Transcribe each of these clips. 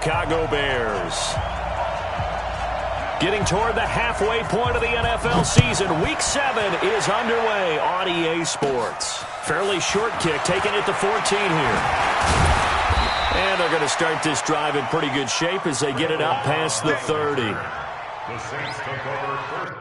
Chicago Bears. Getting toward the halfway point of the NFL season. Week 7 is underway on EA Sports. Fairly short kick, taking it to 14 here. And they're going to start this drive in pretty good shape as they get it out past the 30. The Saints take over first.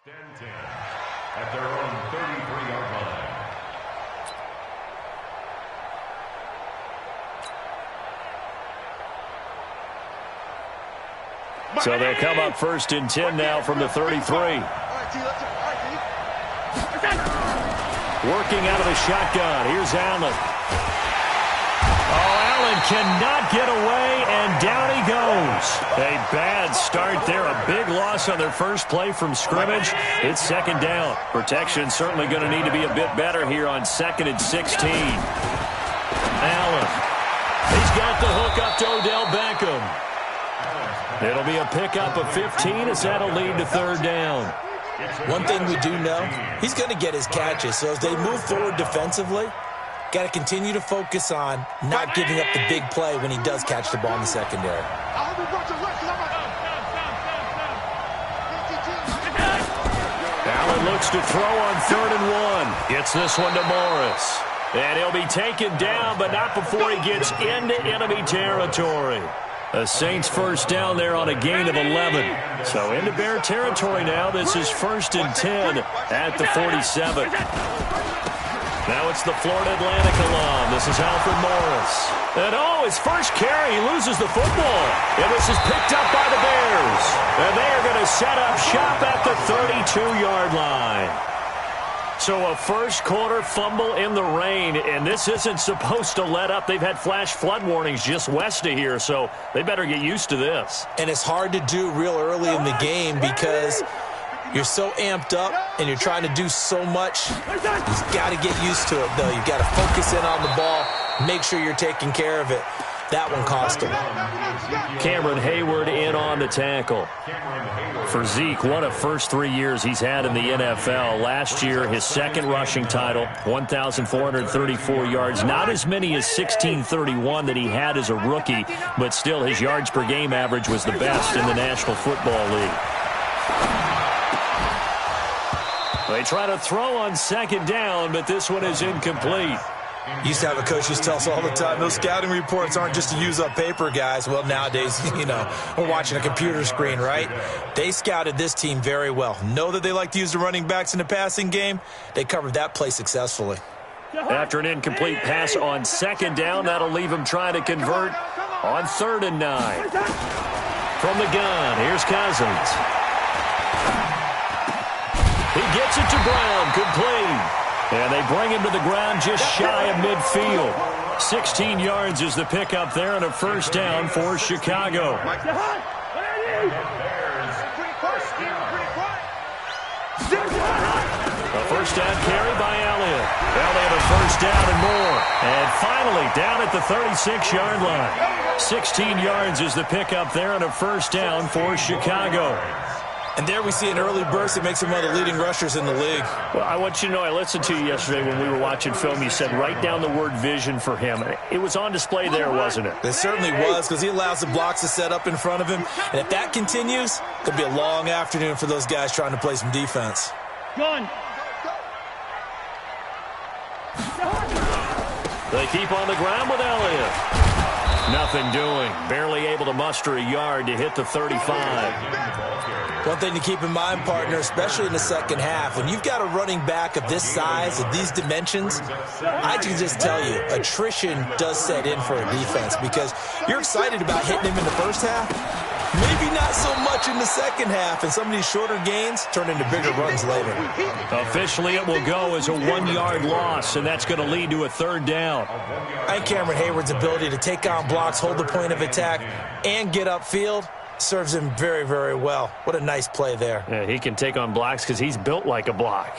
Stand 10 at their own 33-yard line. So they'll come up first and 10 now from the 33. Working out of the shotgun. Here's Allen. Oh, Allen cannot get away, and down he goes. A bad start there. A big loss on their first play from scrimmage. It's second down. Protection certainly going to need to be a bit better here on 2nd and 16. Allen. He's got the hook up to Odell Beckham. It'll be a pickup of 15 as that'll lead to third down. One thing we do know, he's going to get his catches. So as they move forward defensively, got to continue to focus on not giving up the big play when he does catch the ball in the secondary. Allen looks to throw on 3rd and 1. Gets this one to Morris. And he'll be taken down, but not before he gets into enemy territory. The Saints first down there on a gain of 11. So into Bear territory now. This is 1st and 10 at the 47. Now it's the Florida Atlantic alum. This is Alfred Morris. And his first carry, he loses the football. And this is picked up by the Bears. And they are going to set up shop at the 32-yard line. So a first quarter fumble in the rain, and this isn't supposed to let up. They've had flash flood warnings just west of here, so they better get used to this. And it's hard to do real early in the game because you're so amped up and you're trying to do so much. You've got to get used to it, though. You've got to focus in on the ball, make sure you're taking care of it. That one cost him. Cameron Hayward in on the tackle. For Zeke, what a first 3 years he's had in the NFL. Last year, his second rushing title, 1,434 yards. Not as many as 1,631 that he had as a rookie, but still his yards per game average was the best in the National Football League. They try to throw on 2nd down, but this one is incomplete. Used to have a coach who tells us all the time, those scouting reports aren't just to use up paper, guys. Well, nowadays, we're watching a computer screen, right? They scouted this team very well. Know that they like to use the running backs in the passing game. They covered that play successfully. After an incomplete pass on 2nd down, that'll leave him trying to convert on 3rd and 9. From the gun, here's Cousins. He gets it to Brown, complete. And they bring him to the ground just shy of midfield. 16 yards is the pickup there and a first down for Chicago. A first down carry by Elliott. Elliott a first down and more. And finally down at the 36-yard line. 16 yards is the pickup there and a first down for Chicago. And there we see an early burst that makes him one of the leading rushers in the league. Well, I want you to know, I listened to you yesterday when we were watching film. You said write down the word vision for him. It was on display there, wasn't it? It certainly was, because he allows the blocks to set up in front of him. And if that continues, it could be a long afternoon for those guys trying to play some defense. Gun. They keep on the ground with Elliott. Nothing doing. Barely able to muster a yard to hit the 35. One thing to keep in mind, partner, especially in the second half, when you've got a running back of this size, of these dimensions, I can just tell you, attrition does set in for a defense because you're excited about hitting him in the first half. Maybe not so much in the second half, and some of these shorter gains turn into bigger runs later. Officially, it will go as a 1-yard loss, and that's going to lead to a third down. I think Cameron Hayward's ability to take on blocks, hold the point of attack, and get upfield serves him very, very well. What a nice play there. Yeah, he can take on blocks because he's built like a block.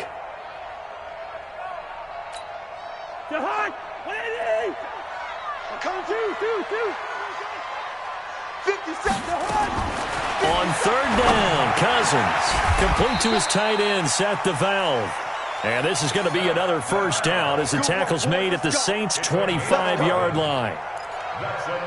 Come two. 50 seconds. On third down, Cousins complete to his tight end, Seth DeValve. And this is going to be another first down as the tackle's made at the Saints' 25-yard line.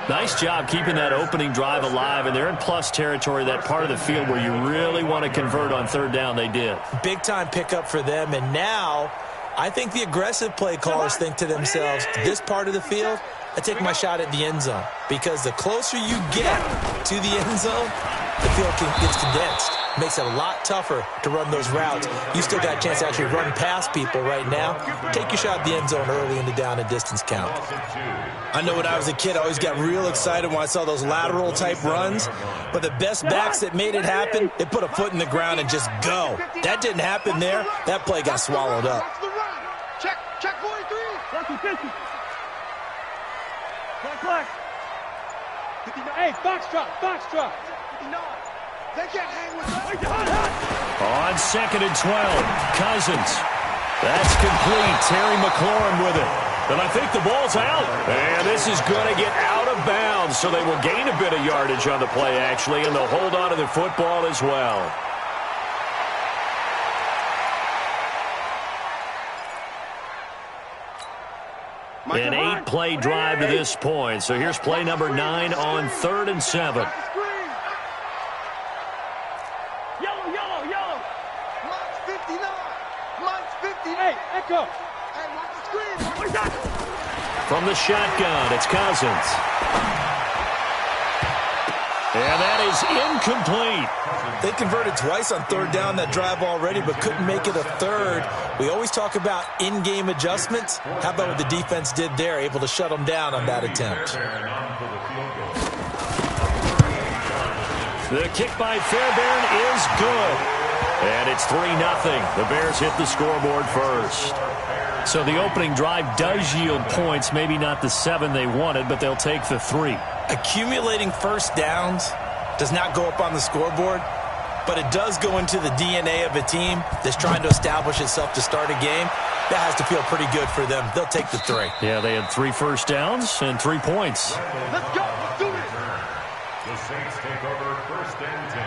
Nice job keeping that opening drive alive, and they're in plus territory, that part of the field where you really want to convert on third down. They did. Big-time pickup for them, and now I think the aggressive play callers think to themselves, this part of the field, I take my shot at the end zone, because the closer you get to the end zone, the field gets condensed. Makes it a lot tougher to run those routes. You still got a chance to actually run past people right now. Take your shot at the end zone early in the down and distance count. I know when I was a kid, I always got real excited when I saw those lateral type runs. But the best backs that made it happen, they put a foot in the ground and just go. That didn't happen there. That play got swallowed up. Check 43. Black. Hey, box drop. 59. They can't hang with us. On 2nd and 12, Cousins. That's complete. Terry McLaurin with it. And I think the ball's out. And this is going to get out of bounds, so they will gain a bit of yardage on the play, actually, and they'll hold on to the football as well. An 8-play drive to this point. So here's play number 9 on 3rd and 7. Yellow. Mine's 58. Echo. Hey, watch the screen. From the shotgun, it's Cousins. And that is incomplete. They converted twice on third down that drive already, but couldn't make it a third. We always talk about in-game adjustments. How about what the defense did there, able to shut them down on that attempt? The kick by Fairbairn is good. And it's 3-0. The Bears hit the scoreboard first. So the opening drive does yield points, maybe not the 7 they wanted, but they'll take the 3. Accumulating first downs does not go up on the scoreboard, but it does go into the DNA of a team that's trying to establish itself to start a game. That has to feel pretty good for them. They'll take the 3. Yeah, they had 3 first downs and 3 points. Let's go. Let's do it. The Saints take over 1st and 10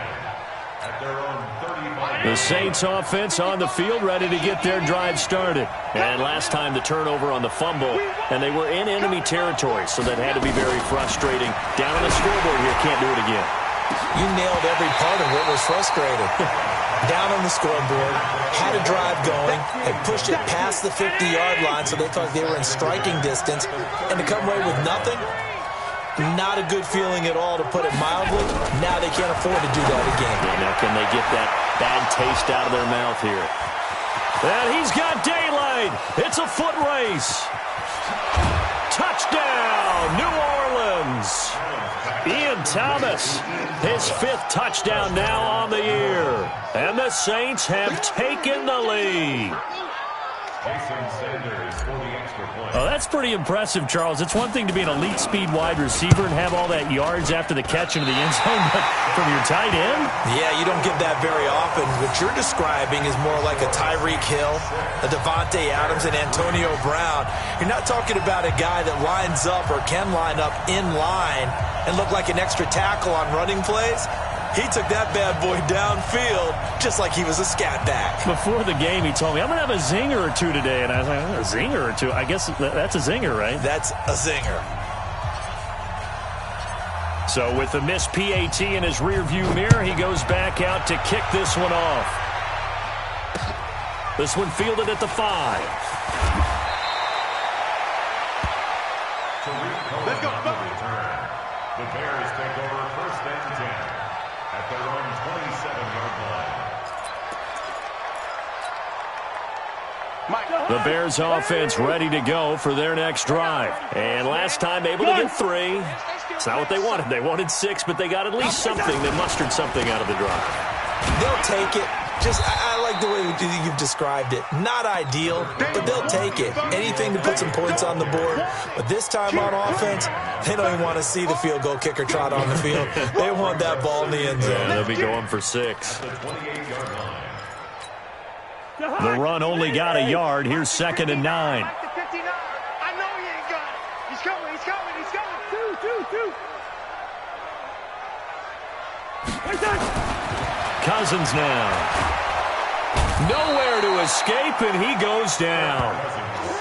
at their own 35. The Saints offense on the field, ready to get their drive started. And last time the turnover on the fumble, and they were in enemy territory, so that had to be very frustrating. Down on the scoreboard here, can't do it again. You nailed every part of what was frustrating. Down on the scoreboard, had a drive going, had pushed it past the 50-yard line, so they thought they were in striking distance, and to come away with nothing, not a good feeling at all, to put it mildly. Now they can't afford to do that again. Yeah, now can they get that bad taste out of their mouth here? And he's got daylight. It's a foot race. Touchdown, New Orleans. Ian Thomas, his 5th touchdown now on the year. And the Saints have taken the lead. Jason Sanders for the extra point. Oh, that's pretty impressive, Charles. It's one thing to be an elite speed wide receiver and have all that yards after the catch into the end zone, but from your tight end? Yeah, you don't get that very often. What you're describing is more like a Tyreek Hill, a Devontae Adams, and Antonio Brown. You're not talking about a guy that lines up or can line up in line and look like an extra tackle on running plays. He took that bad boy downfield just like he was a scat back. Before the game, he told me, I'm going to have a zinger or 2 today. And I was like, a zinger or 2? I guess that's a zinger, right? That's a zinger. So with the missed PAT in his rearview mirror, he goes back out to kick this one off. This one fielded at the 5. Let's go. Return. The Bears take over first and 10 at their own 27-yard line. The Bears offense ready to go for their next drive. And last time able to get 3. It's not what they wanted. They wanted 6, but they got at least something. They mustered something out of the drive. They'll take it. I like the way you've described it. Not ideal, but they'll take it. Anything to put some points on the board. But this time on offense, they don't even want to see the field goal kicker trot on the field. They want that ball in the end zone. Yeah, they'll be going for 6. The run only got a yard. Here's 2nd and 9. I know he ain't got it. He's coming. He's coming. He's coming. 2. Cousins now. Nowhere to escape, and he goes down.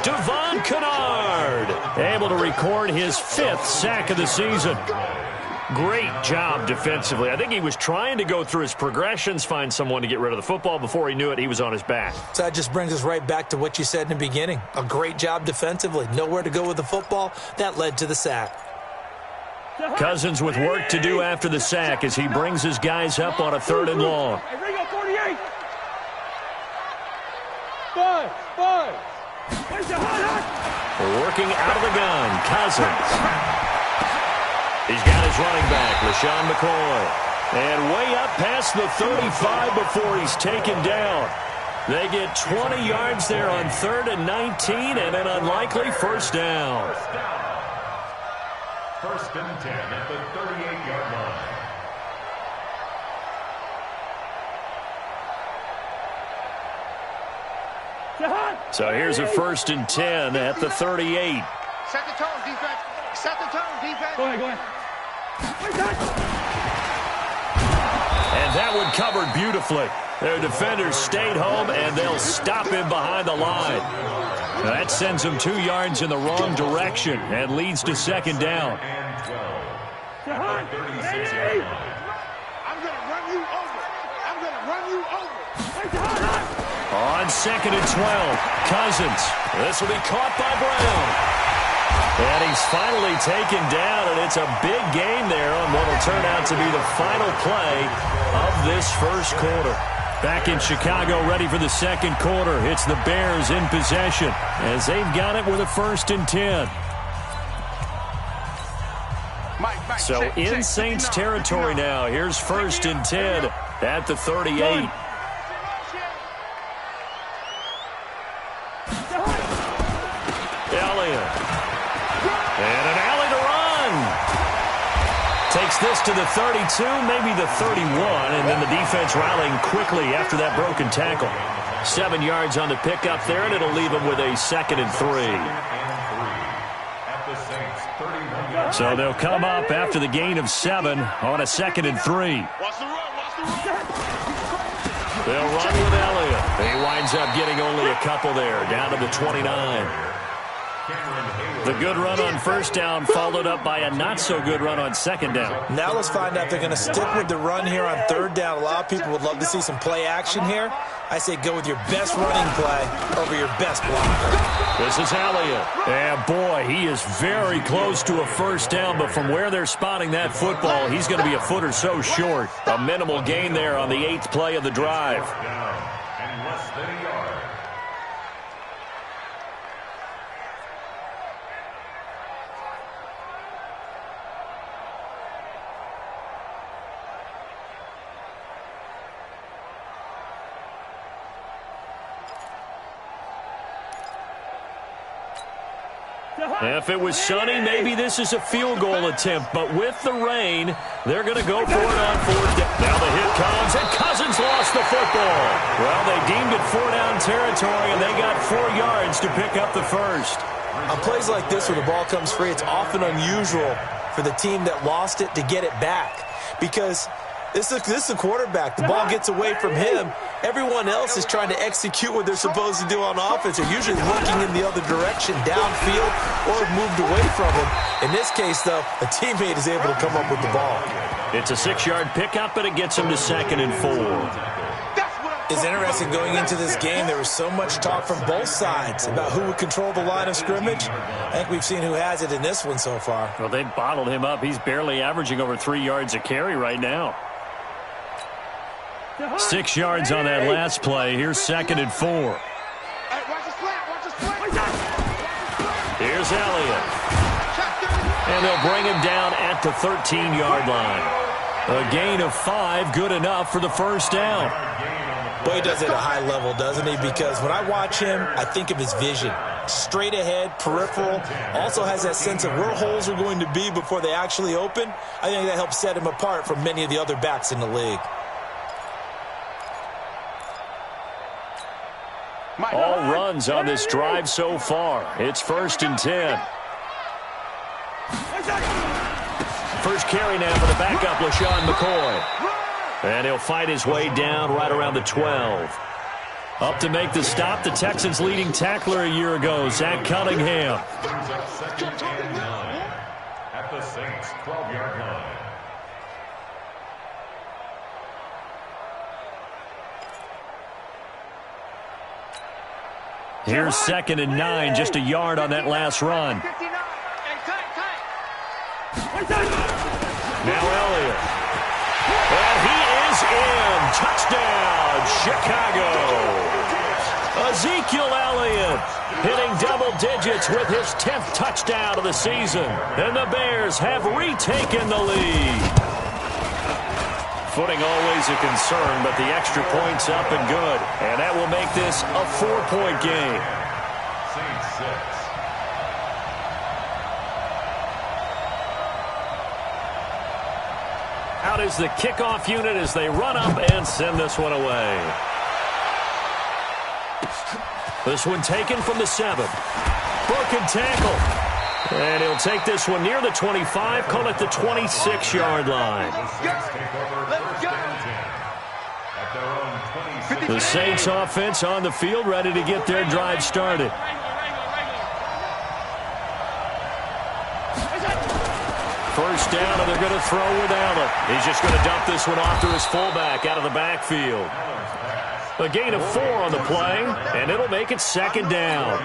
Devon Kennard able to record his 5th sack of the season. Great job defensively. I think he was trying to go through his progressions, find someone to get rid of the football. Before he knew it, he was on his back. So that just brings us right back to what you said in the beginning. A great job defensively. Nowhere to go with the football. That led to the sack. Cousins with work to do after the sack as he brings his guys up on a 3rd and long. Hey, Ringo, 48. 5. Working out of the gun, Cousins. He's got his running back, LaShawn McCoy. And way up past the 35 before he's taken down. They get 20 yards there on 3rd and 19 and an unlikely first down. First and 10 at the 38-yard line. So here's a 1st and 10 at the 38. Set the tone, defense. Set the tone, defense. Go ahead. And that one covered beautifully. Their defenders stayed home, and they'll stop him behind the line. That sends him 2 yards in the wrong direction and leads to 2nd down. And 12. I'm going to run you over. On 2nd and 12, Cousins. This will be caught by Brown. And he's finally taken down, and it's a big game there on what will turn out to be the final play of this first quarter. Back in Chicago, ready for the second quarter. It's the Bears in possession as they've got it with a 1st and 10. So in Saints territory now. Here's 1st and 10 at the 38. Elliott. And an alley to run. Takes this to the 32, maybe the 31, and then the defense rallying quickly after that broken tackle. 7 yards on the pickup there, and it'll leave them with a 2nd and 3. So they'll come up after the gain of 7 on a 2nd and 3. They'll run with Elliott. He winds up getting only a couple there, down to the 29. The good run on 1st down followed up by a not-so-good run on 2nd down. Now let's find out if they're going to stick with the run here on 3rd down. A lot of people would love to see some play action here. I say go with your best running play over your best blocker. This is Elliott. And, boy, he is very close to a 1st down, but from where they're spotting that football, he's going to be a foot or so short. A minimal gain there on the 8th play of the drive. And less than a yard. If it was sunny, maybe this is a field goal attempt. But with the rain, they're going to go for it on 4th down. Now the hit comes, and Cousins lost the football. Well, they deemed it 4-down territory, and they got 4 yards to pick up the 1st. On plays like this where the ball comes free, it's often unusual for the team that lost it to get it back. Because this is a quarterback. The ball gets away from him. Everyone else is trying to execute what they're supposed to do on offense. They're usually looking in the other direction, downfield, or moved away from him. In this case, though, a teammate is able to come up with the ball. It's a 6-yard pickup, but it gets him to 2nd and 4. That's what I'm It's interesting going into this game. There was so much talk from both sides about who would control the line of scrimmage. I think we've seen who has it in this one so far. Well, they've bottled him up. He's barely averaging over 3 yards a carry right now. 6 yards on that last play. Here's 2nd and 4. Here's Elliott. And they'll bring him down at the 13-yard line. A gain of 5, good enough for the first down. Boy, he does it at a high level, doesn't he? Because when I watch him, I think of his vision. Straight ahead, peripheral. Also has that sense of where holes are going to be before they actually open. I think that helps set him apart from many of the other backs in the league. All runs on this drive so far. It's 1st and 10. First carry now for the backup, LaShawn McCoy. And he'll fight his way down right around the 12. Up to make the stop, the Texans' leading tackler a year ago, Zach Cunningham. Brings up 2nd and 9 at the Saints' 12-yard line. Here's 2nd and 9, just a yard on that last run. Now Elliott. And he is in. Touchdown, Chicago. Ezekiel Elliott hitting double digits with his 10th touchdown of the season. And the Bears have retaken the lead. Footing always a concern, but the extra point's up and good. And that will make this a 4-point game. Saints 6. Out is the kickoff unit as they run up and send this one away. This one taken from the 7. Broken tackle. And he'll take this one near the 25, call it the 26-yard line. The Saints offense on the field, ready to get their drive started. First down, and they're going to throw with Allen. He's just going to dump this one off to his fullback out of the backfield. A gain of 4 on the play, and it'll make it 2nd down.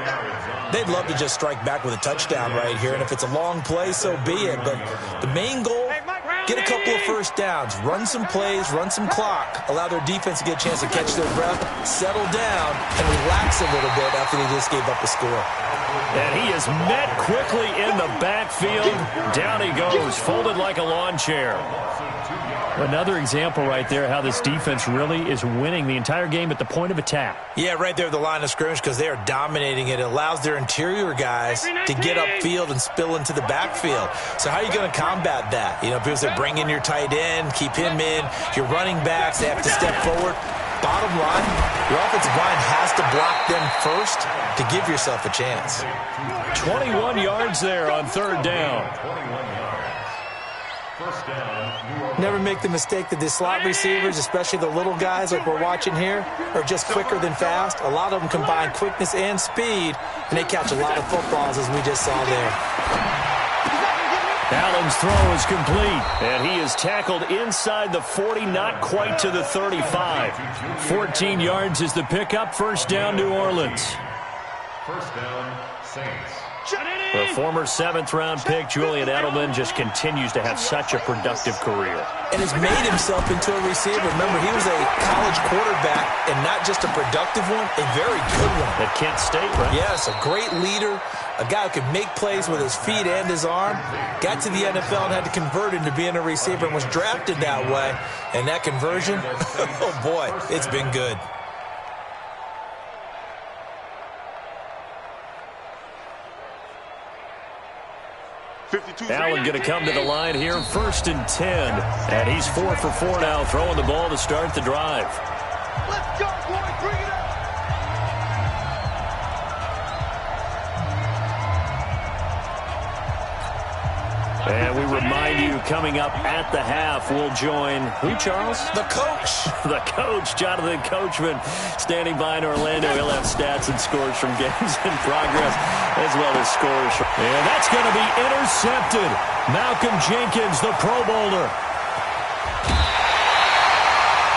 They'd love to just strike back with a touchdown right here, and if it's a long play, so be it. But the main goal, get a couple of first downs, run some plays, run some clock, allow their defense to get a chance to catch their breath, settle down, and relax a little bit after they just gave up a score. And he is met quickly in the backfield. Down he goes, folded like a lawn chair. Another example right there how this defense really is winning the entire game at the point of attack. Yeah, right there at the line of scrimmage because they are dominating it. It allows their interior guys to get upfield and spill into the backfield. So how are you going to combat that? You know, people say bring in your tight end, keep him in. Your running backs, they have to step forward. Bottom line, your offensive line has to block them first to give yourself a chance. 21 yards there on 3rd down. 21 yards. First down. Never make the mistake that the slot receivers, especially the little guys like we're watching here, are just quicker than fast. A lot of them combine quickness and speed, and they catch a lot of footballs, as we just saw there. Allen's throw is complete, and he is tackled inside the 40, not quite to the 35. 14 yards is the pickup. First down, New Orleans. First down, Saints. The former 7th-round pick, Julian Edelman, just continues to have such a productive career. And has made himself into a receiver. Remember, he was a college quarterback, and not just a productive one, a very good one. At Kent State, right? Yes, a great leader, a guy who could make plays with his feet and his arm. Got to the NFL and had to convert into being a receiver and was drafted that way. And that conversion, oh boy, it's been good. Allen going to come to the line here, 1st and 10. And he's 4 for 4 now, throwing the ball to start the drive. Let's go, boys, bring it up. And we remind you, coming up at the half, we'll join who, Charles? The coach. The coach, Jonathan Coachman, standing by in Orlando. He'll have stats and scores from games in progress, as well as scores. And that's going to be intercepted. Malcolm Jenkins, the Pro Bowler.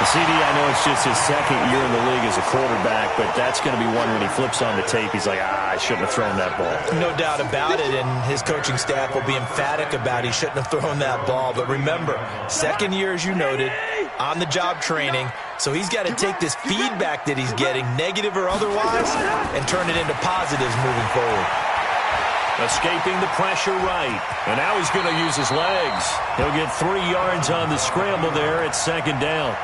CD, I know it's just his second year in the league as a quarterback, but that's going to be one when he flips on the tape. He's like, I shouldn't have thrown that ball. No doubt about it, and his coaching staff will be emphatic about he shouldn't have thrown that ball. But remember, second year, as you noted, on-the-job training, so he's got to take this feedback that he's getting, negative or otherwise, and turn it into positives moving forward. Escaping the pressure right. And now he's going to use his legs. He'll get 3 yards on the scramble there at second down.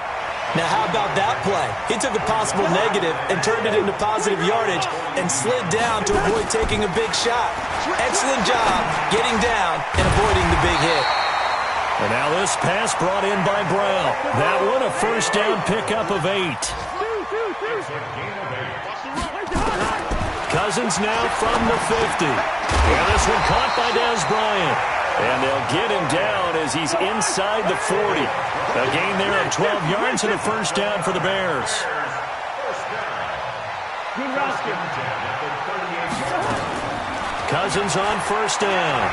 Now, how about that play? He took a possible negative and turned it into positive yardage and slid down to avoid taking a big shot. Excellent job getting down and avoiding the big hit. And now this pass brought in by Brown. That one a first down pickup of 8. Cousins now from the 50. And this one caught by Dez Bryant. And they'll get him down as he's inside the 40. A gain there of 12 yards and a first down for the Bears. Good route. Cousins on first down.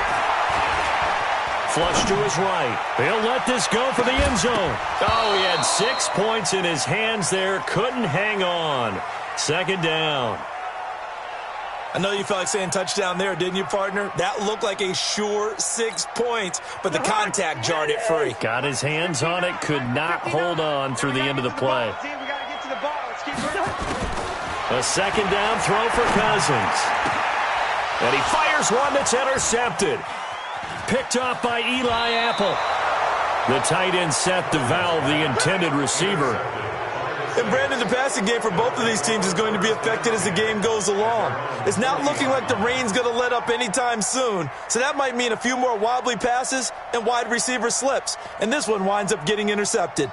Flush to his right. He'll let this go for the end zone. Oh, he had 6 points in his hands there. Couldn't hang on. Second down. I know you felt like saying touchdown there, didn't you, partner? That looked like a sure 6 points, but the contact jarred it free. Got his hands on it, could not hold on through the end of the play. A second down throw for Cousins. And he fires one that's intercepted. Picked off by Eli Apple. The tight end set to valve the intended receiver. And Brandon, the passing game for both of these teams is going to be affected as the game goes along. It's not looking like the rain's going to let up anytime soon, so that might mean a few more wobbly passes and wide receiver slips. And this one winds up getting intercepted.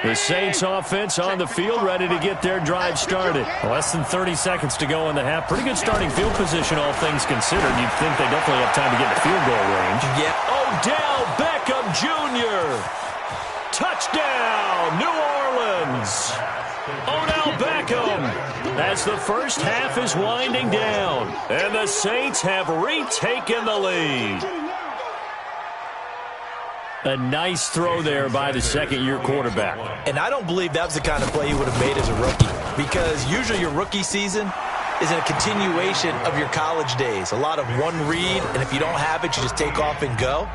The Saints offense on the field, ready to get their drive started. Less than 30 seconds to go in the half. Pretty good starting field position, all things considered. You'd think they definitely have time to get in the field goal range. Yeah. Odell Beckham Jr. Touchdown, New Orleans. Odell Beckham as the first half is winding down. And the Saints have retaken the lead. A nice throw there by the second-year quarterback. And I don't believe that was the kind of play he would have made as a rookie, because usually your rookie season is a continuation of your college days. A lot of one read, and if you don't have it, you just take off and go.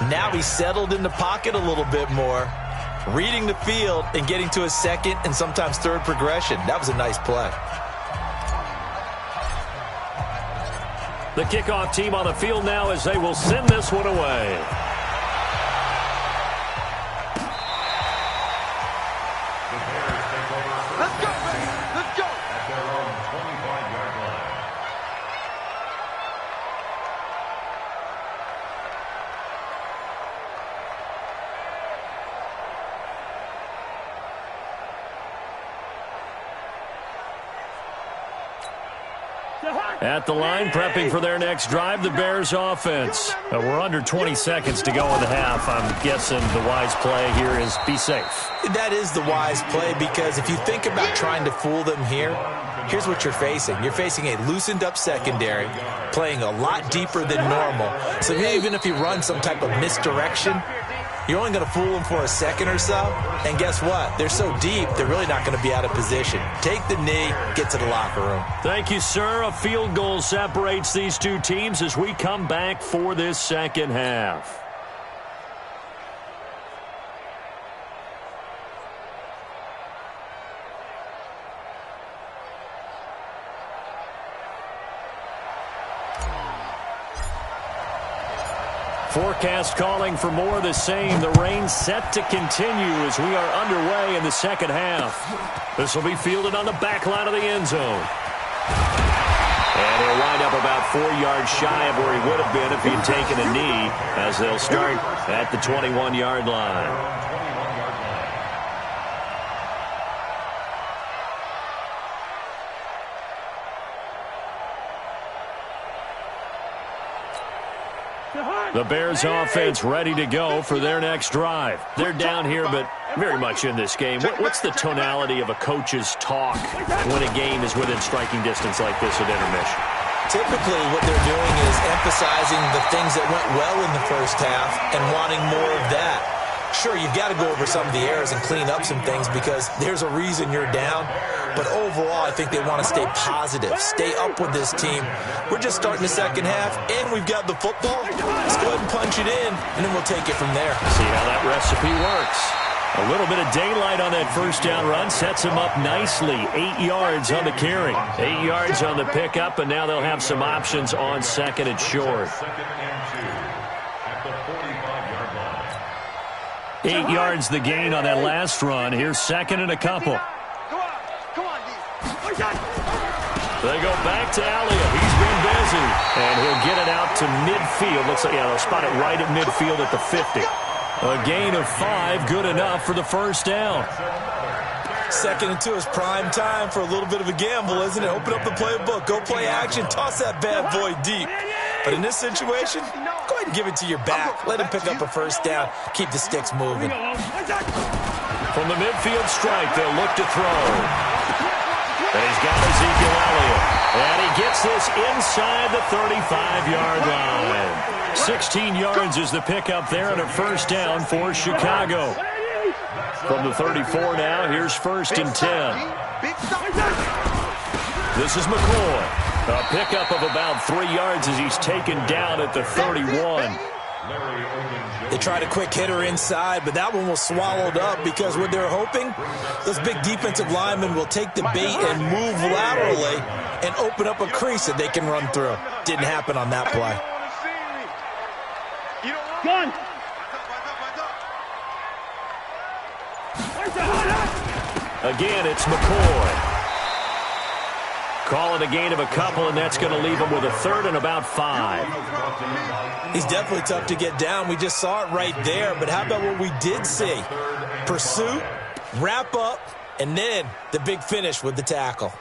Now he's settled in the pocket a little bit more, reading the field and getting to a second and sometimes third progression. That was a nice play. The kickoff team on the field now as they will send this one away. At the line, prepping for their next drive, the Bears offense. We're under 20 seconds to go in the half. I'm guessing the wise play here is be safe. That is the wise play, because if you think about trying to fool them here, here's what you're facing. You're facing a loosened up secondary, playing a lot deeper than normal. So even if you run some type of misdirection, you're only going to fool them for a second or so. And guess what? They're so deep, they're really not going to be out of position. Take the knee, get to the locker room. Thank you, sir. A field goal separates these two teams as we come back for this second half. Forecast calling for more of the same. The rain set to continue as we are underway in the second half. This will be fielded on the back line of the end zone. And he'll wind up about 4 yards shy of where he would have been if he'd taken a knee, as they'll start at the 21-yard line. The Bears offense ready to go for their next drive. They're down here, but very much in this game. What's the tonality of a coach's talk when a game is within striking distance like this at intermission? Typically, what they're doing is emphasizing the things that went well in the first half and wanting more of that. Sure, you've got to go over some of the errors and clean up some things because there's a reason you're down. But overall, I think they want to stay positive, stay up with this team. We're just starting the second half, and we've got the football. Let's go ahead and punch it in, and then we'll take it from there. See how that recipe works. A little bit of daylight on that first down run sets him up nicely. 8 yards on the carry. 8 yards on the pickup, and now they'll have some options on second and short. 8 yards the gain on that last run. Here's second and a couple. They go back to Elliott. He's been busy. And he'll get it out to midfield. Looks like, yeah, they'll spot it right at midfield at the 50. A gain of 5, good enough for the first down. 2nd and 2 is prime time for a little bit of a gamble, isn't it? Open up the playbook, go play action, toss that bad boy deep. But in this situation, go ahead and give it to your back. Let him pick up a first down, keep the sticks moving. From the midfield strike, they'll look to throw. And he's got Ezekiel Elliott. And he gets this inside the 35-yard line. 16 yards is the pickup there and a first down for Chicago. From the 34 now, here's 1st and 10. This is McCoy. A pickup of about 3 yards as he's taken down at the 31. They tried a quick hitter inside, but that one was swallowed up because what they're hoping, those big defensive linemen will take the bait and move laterally and open up a crease that they can run through. Didn't happen on that play. Gun. Again, it's McCoy. Call it a gain of a couple, and that's going to leave him with a 3rd and about 5. He's definitely tough to get down. We just saw it right there. But how about what we did see? Pursuit, wrap up, and then the big finish with the tackle.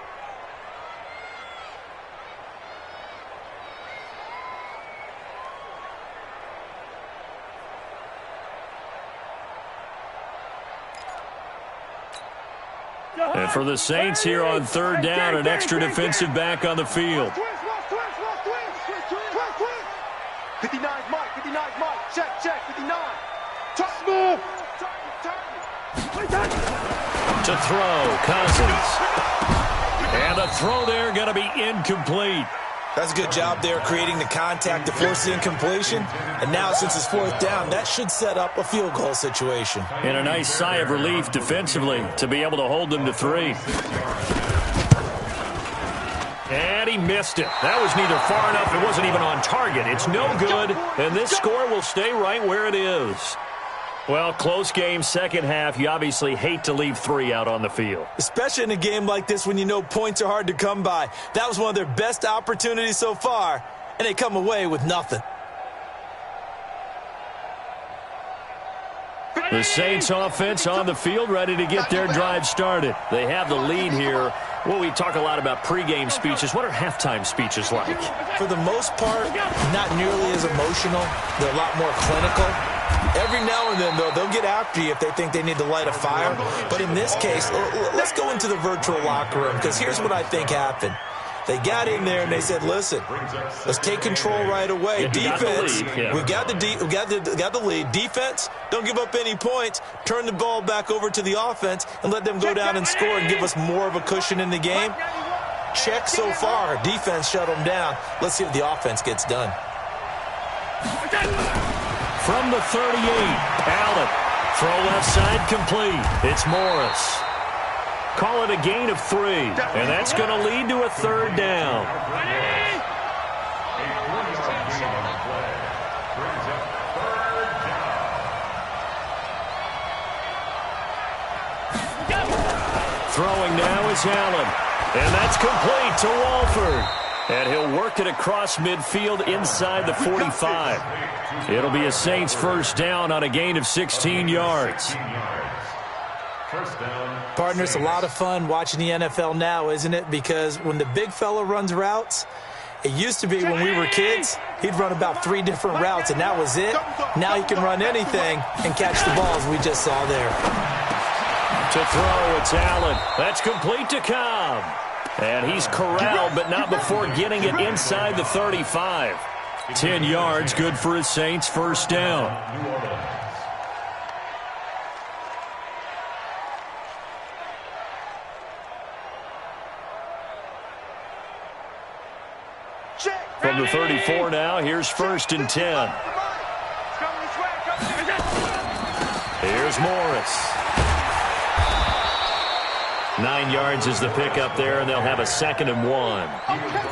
And for the Saints here on 3rd down, an extra defensive back on the field. 59, Mike, 59, Mike. Check, 59. Touch move. To throw, Cousins. And the throw there going to be incomplete. That's a good job there creating the contact to force the incompletion. And now since it's 4th down, that should set up a field goal situation. And a nice sigh of relief defensively to be able to hold them to 3. And he missed it. That was neither far enough. It wasn't even on target. It's no good. And this score will stay right where it is. Well, close game, second half. You obviously hate to leave 3 out on the field. Especially in a game like this when you know points are hard to come by. That was one of their best opportunities so far, and they come away with nothing. The Saints offense on the field, ready to get their drive started. They have the lead here. Well, we talk a lot about pregame speeches. What are halftime speeches like? For the most part, not nearly as emotional. They're a lot more clinical. Every now and then, though, they'll get after you if they think they need to light a fire. But in this case, let's go into the virtual locker room, because here's what I think happened. They got in there and they said, listen, let's take control right away. Yeah, defense, we got the lead. Defense, don't give up any points. Turn the ball back over to the offense and let them go down and score and give us more of a cushion in the game. Check so far. Defense shut them down. Let's see if the offense gets done. From the 38, Allen. Throw left side complete. It's Morris. Call it a gain of 3, and that's going to lead to a 3rd down. Throwing now is Allen, and that's complete to Walford. And he'll work it across midfield inside the 45. It'll be a Saints first down on a gain of 16 yards. Partner, it's a lot of fun watching the NFL now, isn't it? Because when the big fella runs routes, it used to be when we were kids, he'd run about 3 different routes, and that was it. Now he can run anything and catch the balls we just saw there. To throw, it's Allen. That's complete to Cobb. And he's corralled, but not before getting it inside the 35. 10 yards, good for his Saints first down. From the 34 now, here's 1st and 10. Here's Morris. 9 yards is the pickup there, and they'll have a 2nd and 1.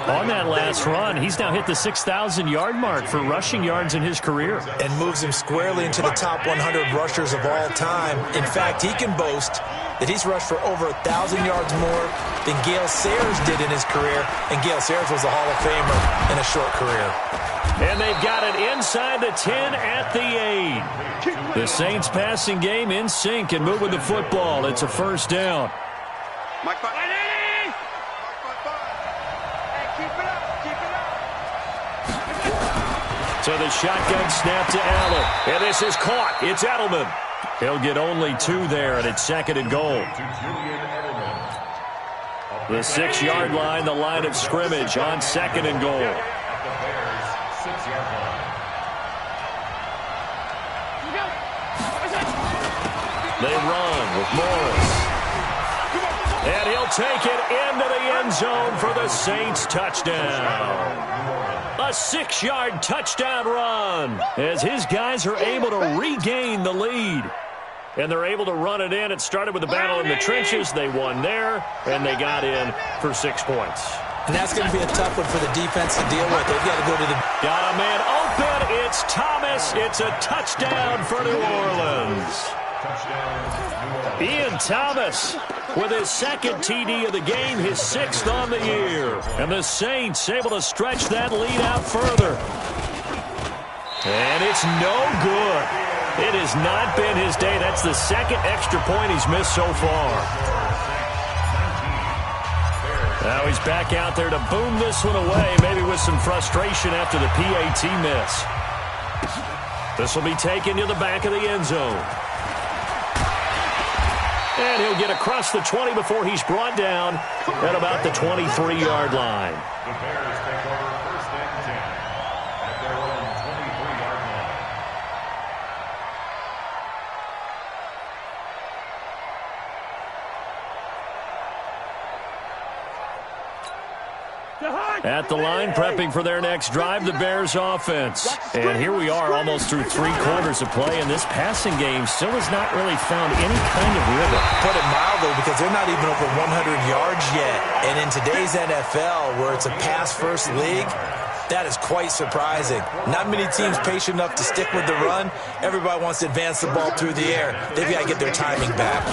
On that last run, he's now hit the 6,000-yard mark for rushing yards in his career. And moves him squarely into the top 100 rushers of all time. In fact, he can boast that he's rushed for over 1,000 yards more than Gale Sayers did in his career, and Gale Sayers was a Hall of Famer in a short career. And they've got it inside the 10 at the 8. The Saints passing game in sync and moving the football. It's a 1st down. Mike, hey, keep it up. So the shotgun snap to Allen. And this is caught. It's Edelman. He'll get only 2 there, and it's 2nd and goal. The 6-yard line, the line of scrimmage on 2nd and goal. They run with Morris. And he'll take it into the end zone for the Saints touchdown. A 6-yard touchdown run as his guys are able to regain the lead. And they're able to run it in. It started with a battle in the trenches. They won there, and they got in for 6 points. And that's going to be a tough one for the defense to deal with. They've got to go to the... Got a man open. It's Thomas. It's a touchdown for New Orleans. Ian Thomas with his 2nd TD of the game, his 6th on the year. And the Saints able to stretch that lead out further. And it's no good. It has not been his day. That's the 2nd extra point he's missed so far. Now he's back out there to boom this one away, maybe with some frustration after the PAT miss. This will be taken to the back of the end zone. And he'll get across the 20 before he's brought down at about the 23-yard line. The Bears take over 1st and 10 at their own 23-yard line. At the line, prepping for their next drive, the Bears offense. And here we are almost through 3 quarters of play, and this passing game still has not really found any kind of rhythm. Put it mildly, because they're not even over 100 yards yet. And in today's NFL, where it's a pass-first league, that is quite surprising. Not many teams patient enough to stick with the run. Everybody wants to advance the ball through the air. They've got to get their timing back.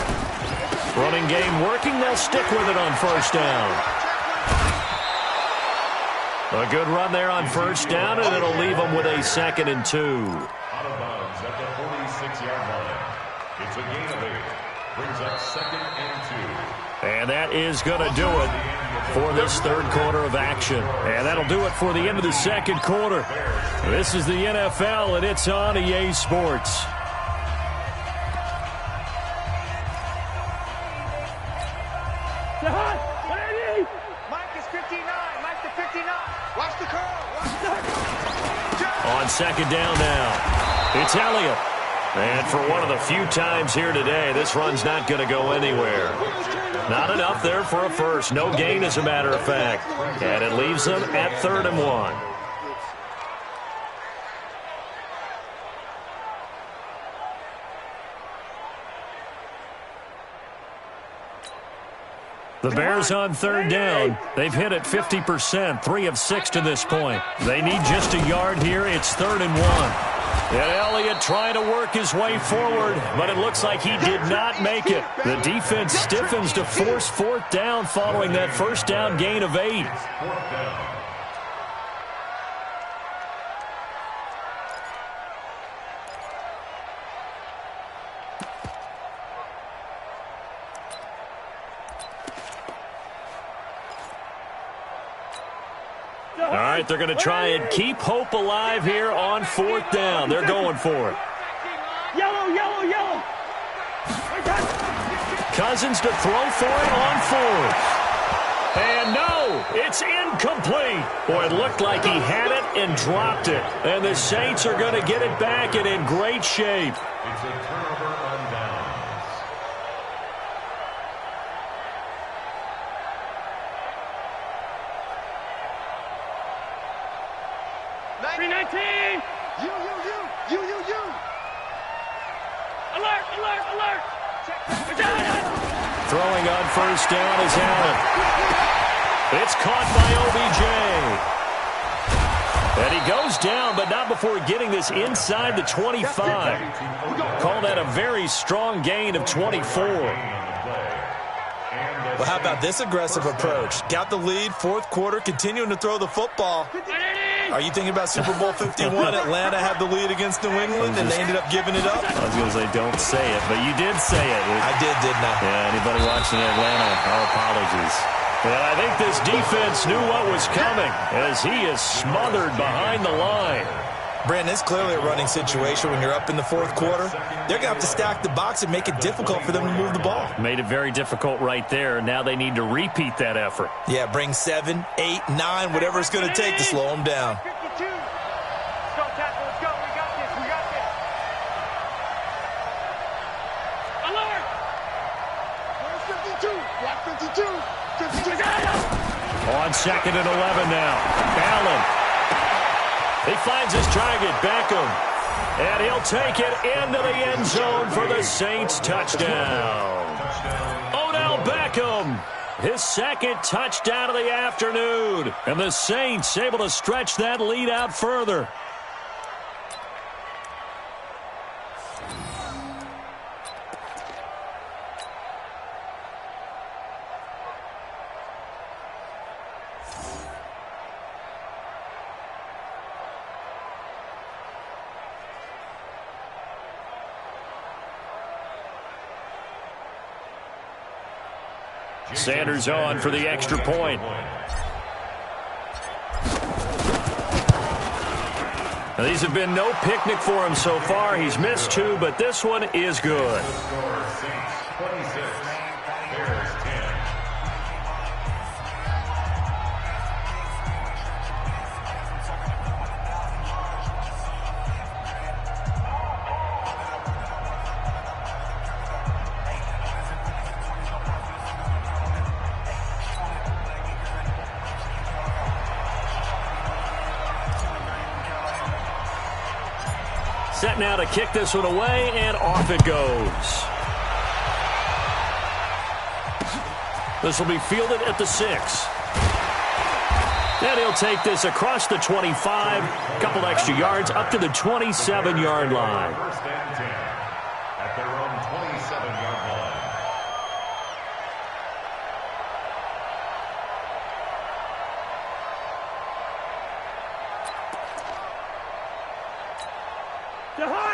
Running game working. They'll stick with it on 1st down. A good run there on 1st down, and it'll leave them with a 2nd and 2. Out of bounds at the 46-yard line. It's a gain of 8. Brings up 2nd and 2. And that is going to do it for this 3rd quarter of action. And that'll do it for the end of the 2nd quarter. This is the NFL, and it's on EA Sports. Mike is 59. Mike to 59. Watch the curl. On 2nd down now, it's Elliott. And for one of the few times here today, this run's not going to go anywhere. Not enough there for a first. No gain, as a matter of fact. And it leaves them at 3rd and 1. The Bears on 3rd down. They've hit it 50%, 3 of 6 to this point. They need just a yard here. It's 3rd and 1. And Elliott trying to work his way forward, but it looks like he did not make it. The defense stiffens to force 4th down following that 1st down gain of 8. 4th down. All right, they're going to try and keep hope alive here on 4th down. They're going for it. Yellow, yellow, yellow. Cousins to throw for it on 4th. And no, it's incomplete. Boy, it looked like he had it and dropped it. And the Saints are going to get it back and in great shape. It's a turnover on downs. 319. You. Alert. Throwing on first down is Allen. It's caught by OBJ. And he goes down, but not before getting this inside the 25. Call that a very strong gain of 24. Well, how about this aggressive approach? Got the lead, fourth quarter, continuing to throw the football. Are you thinking about Super Bowl 51? Atlanta had the lead against New England, and they ended up giving it up? I was going to say, don't say it, but you did say it. I did, didn't I? Yeah, anybody watching Atlanta, our apologies. Well, I think this defense knew what was coming as he is smothered behind the line. Brandon, it's clearly a running situation when you're up in the fourth quarter. They're going to have to stack the box and make it difficult for them to move the ball. Made it very difficult right there. Now they need to repeat that effort. Yeah, bring 7, 8, 9, whatever it's going to take to slow them down. 52. Let's go, tackle. Let's go. We got this. Alert. Where's 52? Block 52. 52. On second and 11 now. Allen. He finds his target, Beckham. And he'll take it into the end zone for the Saints touchdown. Odell Beckham, his second touchdown of the afternoon. And the Saints able to stretch that lead out further. Sanders on for the extra point. Now, these have been no picnic for him so far. He's missed 2, but this one is good. Set now to kick this one away, and off it goes. This will be fielded at the 6. And he'll take this across the 25, couple extra yards up to the 27-yard line. First and 10 at their own 27-yard line.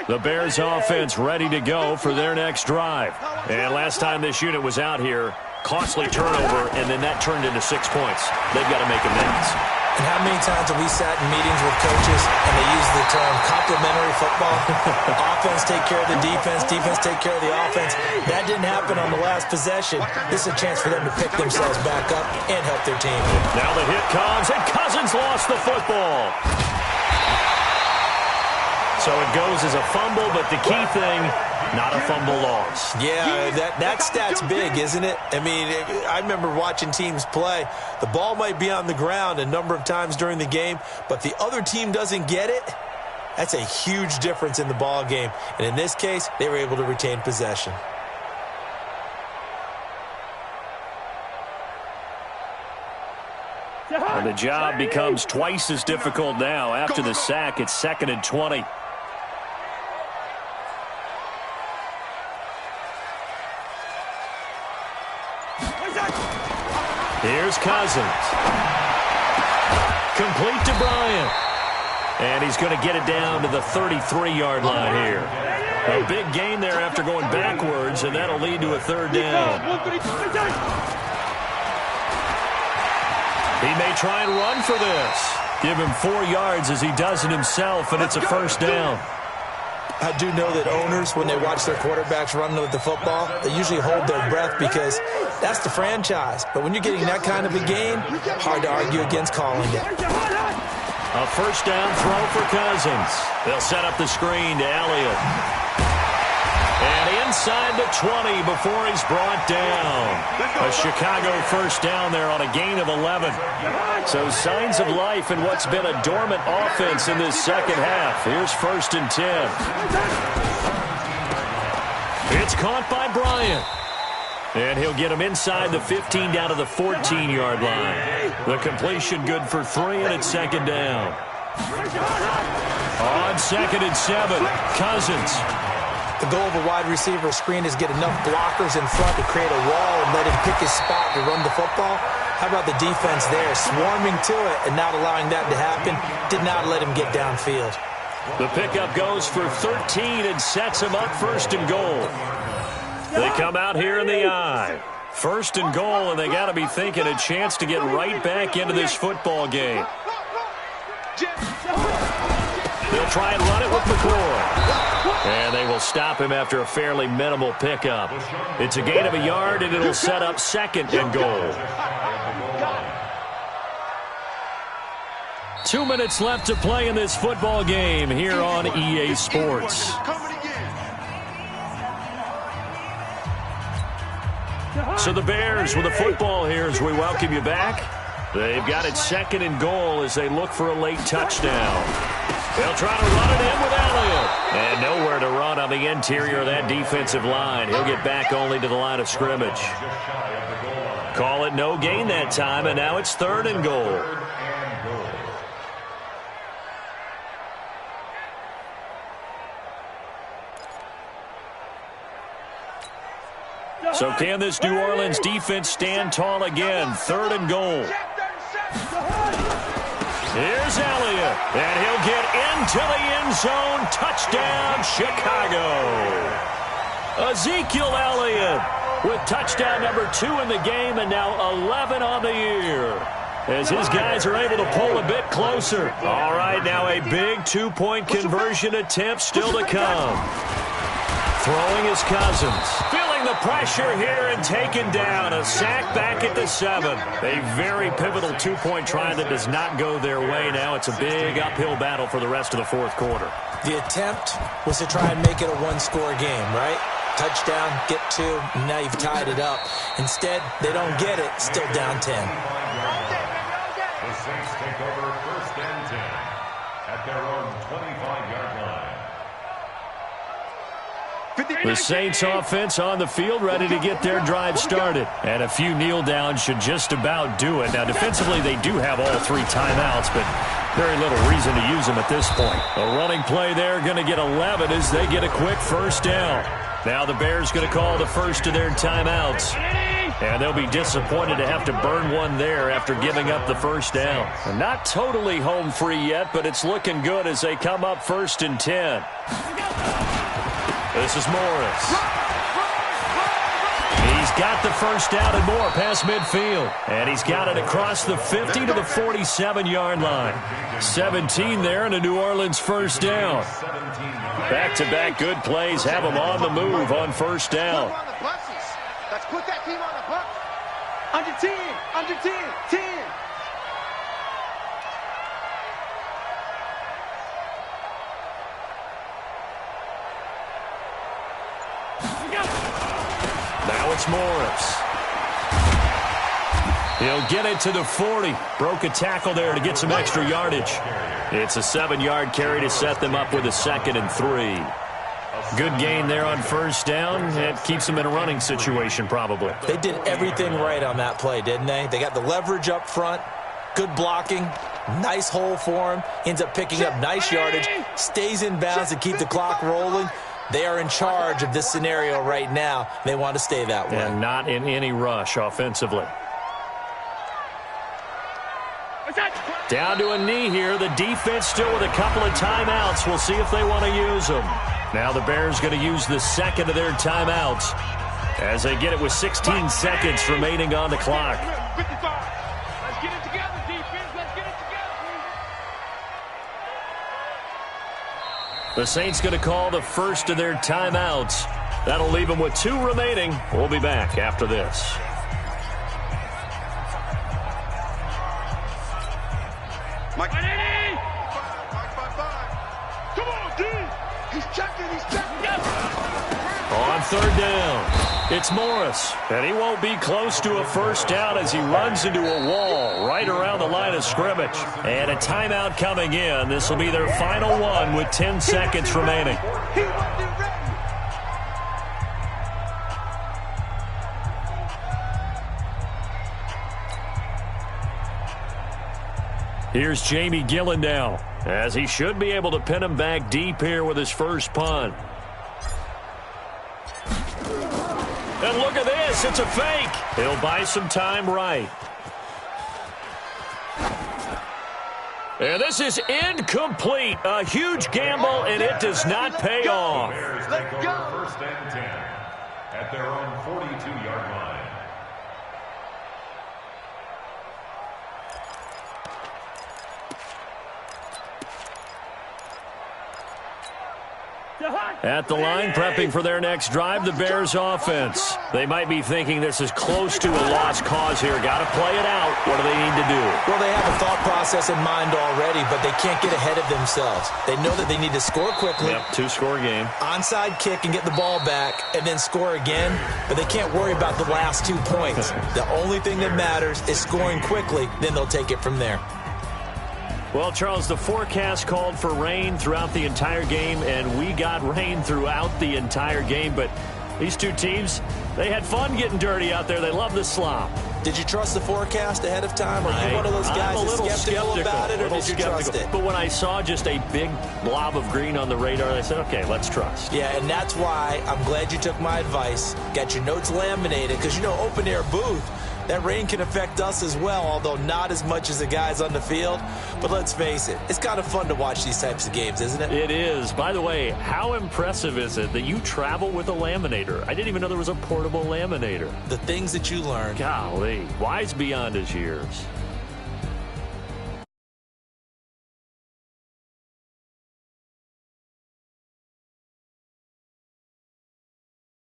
The Bears offense ready to go for their next drive. And last time this unit was out here, costly turnover, and then that turned into 6 points. They've got to make amends. And how many times have we sat in meetings with coaches and they use the term complementary football? Offense take care of the defense, defense take care of the offense. That didn't happen on the last possession. This is a chance for them to pick themselves back up and help their team. Now the hit comes, and Cousins lost the football. So it goes as a fumble, but the key thing, not a fumble loss. Yeah, that stat's big, isn't it? I mean, I remember watching teams play. The ball might be on the ground a number of times during the game, but the other team doesn't get it. That's a huge difference in the ball game. And in this case, they were able to retain possession. And the job becomes twice as difficult now. After the sack, it's 2nd and 20. Here's Cousins. Complete to Bryant. And he's going to get it down to the 33-yard line here. A big gain there after going backwards, and that'll lead to a 3rd down. He may try and run for this. Give him 4 yards as he does it himself, and it's a 1st down. I do know that owners, when they watch their quarterbacks run with the football, they usually hold their breath because that's the franchise. But when you're getting that kind of a game, hard to argue against calling it. A 1st down throw for Cousins. They'll set up the screen to Elliott. And inside the 20 before he's brought down. A Chicago first down there on a gain of 11. So signs of life in what's been a dormant offense in this second half. Here's 1st and 10. It's caught by Bryant. And he'll get him inside the 15 down to the 14-yard line. The completion good for 3, and it's 2nd down. On 2nd and 7, Cousins. The goal of a wide receiver screen is get enough blockers in front to create a wall and let him pick his spot to run the football. How about the defense there, swarming to it and not allowing that to happen? Did not let him get downfield. The pickup goes for 13 and sets him up 1st and goal. They come out here in the I. 1st and goal, and they got to be thinking a chance to get right back into this football game. They'll try and run it with McCoy. And they will stop him after a fairly minimal pickup. It's a gain of a yard, and it'll set up 2nd and goal. 2 minutes left to play in this football game here on EA Sports. So the Bears with the football here as we welcome you back. They've got it 2nd and goal as they look for a late touchdown. They'll try to run it in with Elliott. And nowhere to run on the interior of that defensive line. He'll get back only to the line of scrimmage. Call it no gain that time, and now it's 3rd and goal. So can this New Orleans defense stand tall again? 3rd and goal. Here's Elliott, and he'll get into the end zone. Touchdown, Chicago. Ezekiel Elliott with touchdown number 2 in the game, and now 11 on the year, as his guys are able to pull a bit closer. All right, now a big 2-point conversion attempt still to come. Throwing is Cousins. Feeling the pressure here and taken down. A sack back at the 7. A very pivotal 2-point try that does not go their way. Now it's a big uphill battle for the rest of the 4th quarter. The attempt was to try and make it a one-score game, right? Touchdown, get 2, and now you've tied it up. Instead, they don't get it, still down 10. The Saints take over 1st and 10 at their own 25-yard line. The Saints offense on the field, ready to get their drive started. And a few kneel downs should just about do it. Now, defensively, they do have all 3 timeouts, but very little reason to use them at this point. A running play there, going to get 11 as they get a quick 1st down. Now the Bears going to call the first of their timeouts. And they'll be disappointed to have to burn one there after giving up the 1st down. And not totally home free yet, but it's looking good as they come up 1st and 10. This is Morris. He's got the 1st down and more past midfield. And he's got it across the 50 to the 47-yard line. 17 there and a New Orleans 1st down. Back-to-back good plays have them on the move on 1st down. Let's put that team on the bus. Under 10, under 10, 10. Now it's Morris. He'll get it to the 40. Broke a tackle there to get some extra yardage. It's a 7-yard carry to set them up with a 2nd and 3. Good gain there on 1st down. It keeps them in a running situation probably. They did everything right on that play, didn't they? They got the leverage up front, good blocking, nice hole for him, ends up picking up nice yardage, stays in bounds to keep the clock rolling. They are in charge of this scenario right now. They want to stay that way. And not in any rush offensively. Down to a knee here. The defense still with a couple of timeouts. We'll see if they want to use them. Now the Bears going to use the 2nd of their timeouts as they get it with 16 seconds remaining on the clock. Let's get it together, defense. Let's get it together. The Saints going to call the first of their timeouts. That'll leave them with 2 remaining. We'll be back after this. Mike. Come on, D. He's checking. On third down. It's Morris, and he won't be close to a first down as he runs into a wall right around the line of scrimmage. And a timeout coming in. This will be their final one with 10 seconds remaining. Here's Jamie Gillen now, as he should be able to pin him back deep here with his first punt. And look at this, it's a fake. He'll buy some time right. And this is incomplete. A huge gamble, and it does not pay off. Bears take over first and 10 at their own 42-yard line. At the line, prepping for their next drive, the Bears offense. They might be thinking this is close to a lost cause here. Got to play it out. What do they need to do? Well, they have a thought process in mind already, but they can't get ahead of themselves. They know that they need to score quickly. Yep, two-score game. Onside kick and get the ball back and then score again, but they can't worry about the last 2 points. The only thing that matters is scoring quickly, then they'll take it from there. Well, Charles, the forecast called for rain throughout the entire game, and we got rain throughout the entire game. But these two teams, they had fun getting dirty out there. They love the slop. Did you trust the forecast ahead of time? Are you one of those guys that's skeptical about it, or did you trust it? But when I saw just a big blob of green on the radar, I said, okay, let's trust. Yeah, and that's why I'm glad you took my advice. Got your notes laminated, because, you know, open-air booth, that rain can affect us as well, although not as much as the guys on the field. But let's face it, it's kind of fun to watch these types of games, isn't it? It is. By the way, how impressive is it that you travel with a laminator? I didn't even know there was a portable laminator. The things that you learn. Golly, wise beyond his years.